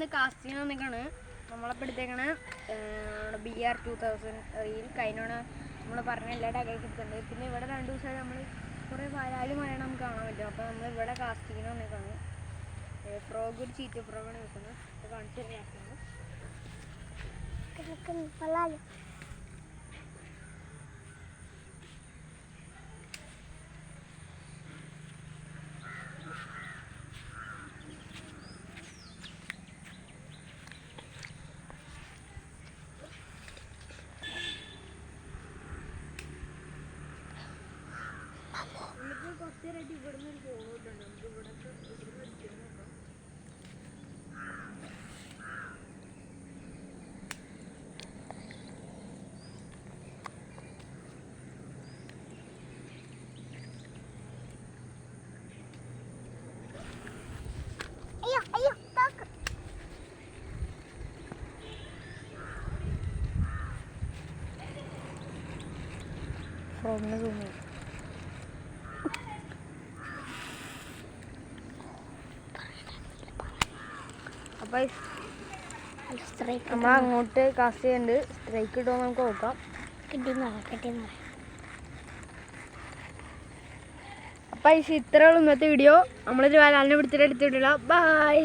നമ്മളിന്ന് കാസ്റ്റിംഗ് വന്നിക്കാണ്. നമ്മളപ്പോൾ എടുത്തേക്കാണ് BR 2000 reel കഴിഞ്ഞോണ്. നമ്മൾ പറഞ്ഞ എല്ലാ ടാഗൊക്കെ എടുത്തിട്ടുണ്ട്. പിന്നെ ഇവിടെ 2 ദിവസമായി നമ്മൾ കുറേ വരാലും മഴ നമുക്ക് കാണാൻ പറ്റും. അപ്പോൾ നമ്മൾ ഇവിടെ കാസ്റ്റിങ്ങിന് വന്നേക്കാണ്. ഫ്രോഗ് ഒരു ചീറ്റ ഫ്രോഗാണ് വെക്കുന്നത്. അത് കാണിച്ചു തരാം. കുറച്ച് നേരമായിട്ട് ഇവിടുന്ന് ഒരു പോകുന്നുണ്ട്. നമുക്ക് ഇവിടെ അടിക്കാൻ നോക്കാം. ഫ്രോഗിനെ തോന്നി അപ്പം നമ്മൾ അങ്ങോട്ട് കാസ്റ്റ് ചെയ്യുന്നുണ്ട്. സ്ട്രൈക്ക് കിട്ടുമോ നമുക്ക് നോക്കാം. അപ്പം ഇത്രയുള്ള ഇന്നത്തെ വീഡിയോ. നമ്മളൊരു വരാലിനെ പിടിച്ചിട്ട് എടുത്തിട്ടില്ല. ബൈ.